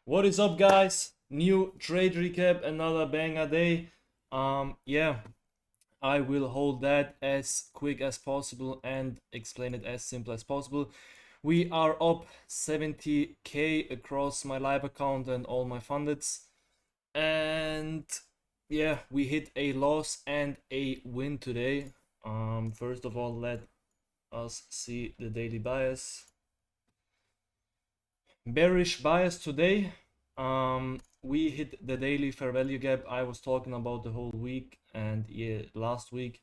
What is up, guys? New trade recap, another banger day. Yeah, I will hold that as quick as possible and explain it as simple as possible. We are up 70k across my live account and all my fundeds. And yeah, we hit a loss and a win today. First of all, let us see the daily bias. Bearish bias today. We hit the daily fair value gap I was talking about the whole week and yeah, last week.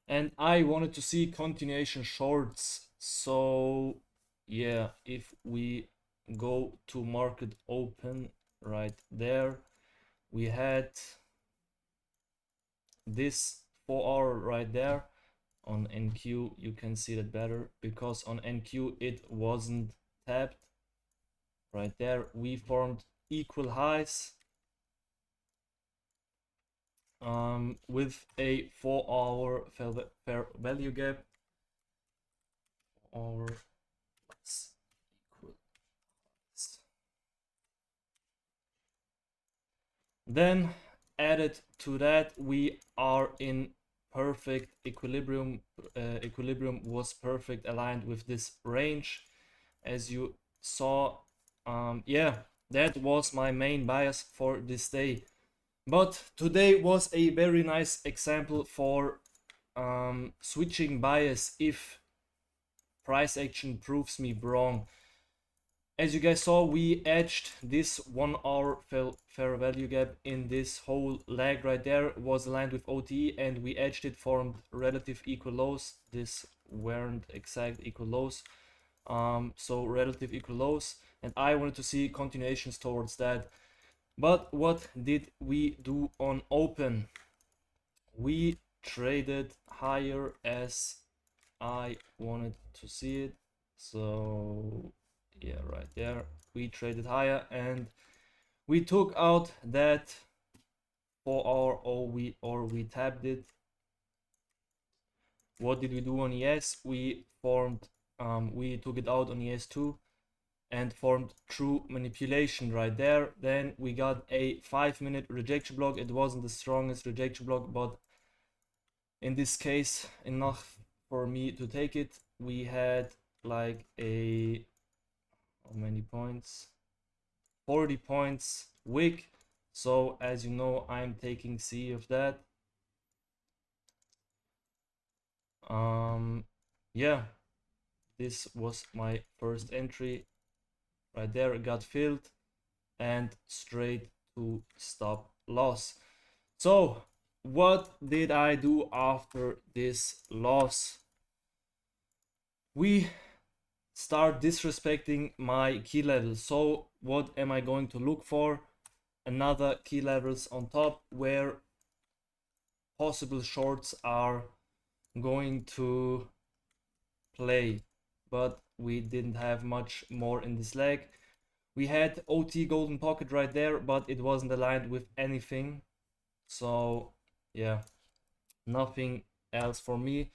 And I wanted to see continuation shorts. So yeah, if we go to market open right there, we had this 4 hour right there. On NQ you can see that better because on NQ it wasn't tapped. Right there we formed equal highs with a 4 hour fair value gap, or equal highs. Then added to that we are in perfect equilibrium. Equilibrium was perfect aligned with this range, as you saw. Yeah, that was my main bias for this day. But today was a very nice example for switching bias if price action proves me wrong. As you guys saw, we edged this 1 hour fair value gap in this whole leg right there, was aligned with OTE, and we edged it, formed relative equal lows. This weren't exact equal lows, so relative equal lows, and I wanted to see continuations towards that. But what did we do on open? We traded higher as I wanted to see it. So yeah, right there we traded higher and we took out that 4 hour, or we tapped it. What did we do on ES? We formed we took it out on ES2 and formed true manipulation right there. Then we got a 5-minute rejection block. It wasn't the strongest rejection block, but in this case enough for me to take it. We had like a, how many points, 40 points wick, so as you know I'm taking C of that. Yeah, this was my first entry right there. It got filled and straight to stop loss. So what did I do after this loss? We start disrespecting my key levels. So what am I going to look for? Another key levels on top where possible shorts are going to play, but we didn't have much more in this leg. We had OT golden pocket right there, but it wasn't aligned with anything, so yeah, nothing else for me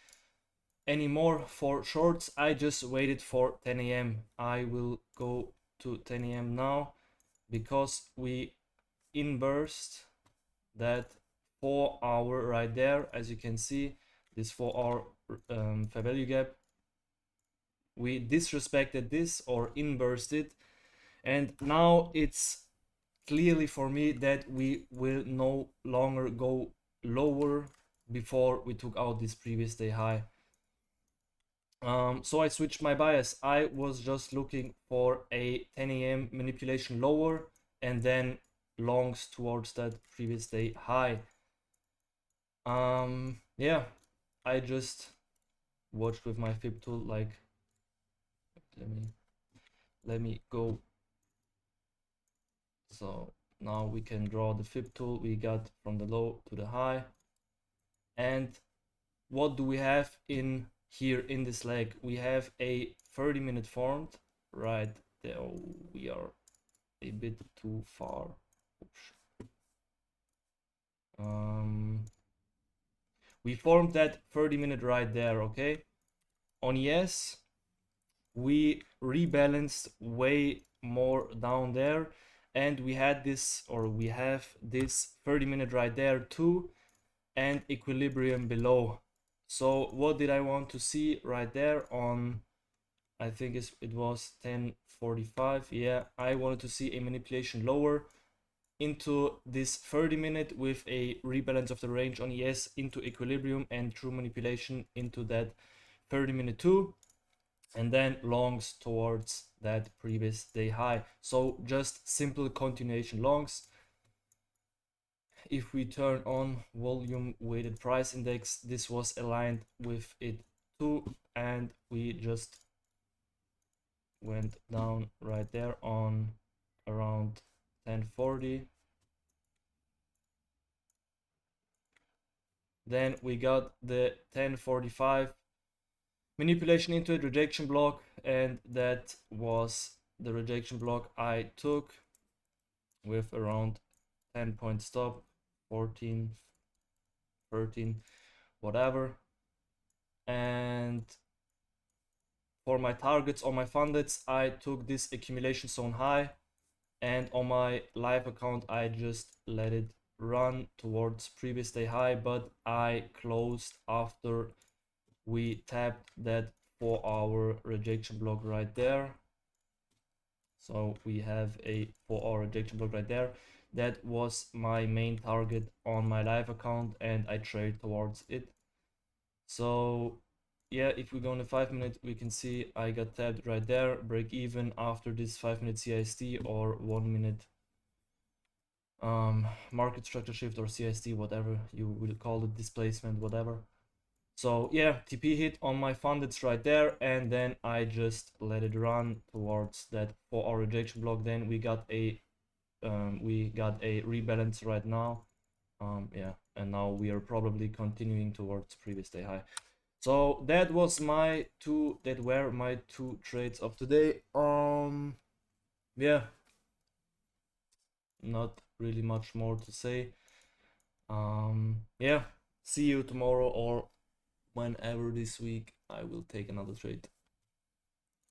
anymore for shorts. I just waited for 10 a.m. I will go to 10 a.m. now because we inversed that 4 hour right there. As you can see, this 4 hour fair value gap, we disrespected this or inversed it, and now it's clearly for me that we will no longer go lower before we took out this previous day high. So I switched my bias. I was just looking for a 10 a.m. manipulation lower and then longs towards that previous day high. Yeah, I just watched with my fib tool, like, let me go. So now we can draw the fib tool we got from the low to the high. And what do we have in here in this leg? We have a 30-minute formed right there. Oh, we are a bit too far. We formed that 30-minute right there. Okay, on ES we rebalanced way more down there, and we had this, or we have this 30-minute right there too, and equilibrium below. So what did I want to see right there on, I think it was 10:45. Yeah, I wanted to see a manipulation lower into this 30-minute with a rebalance of the range on ES into equilibrium, and true manipulation into that 30-minute too, and then longs towards that previous day high. So just simple continuation longs. If we turn on volume weighted price index, this was aligned with it too, and we just went down right there on around 1040. Then we got the 1045 manipulation into a rejection block, and that was the rejection block I took with around 10-point stop, 14, 13, whatever. And for my targets on my fundeds, I took this accumulation zone high, and on my live account I just let it run towards previous day high, but I closed after we tapped that 4-hour rejection block right there. So we have a 4-hour rejection block right there. That was my main target on my live account, and I trade towards it. So yeah, if we go on the 5-minute, we can see I got tapped right there, break even after this 5-minute CIST or 1-minute market structure shift, or CIST, whatever you will call it, displacement, whatever. So yeah, TP hit on my fundeds right there, and then I just let it run towards that 4-hour rejection block. Then we got a rebalance right now. Yeah, and now we are probably continuing towards previous day high. So that were my two trades of today. Yeah, not really much more to say. Yeah, see you tomorrow, or whenever this week I will take another trade.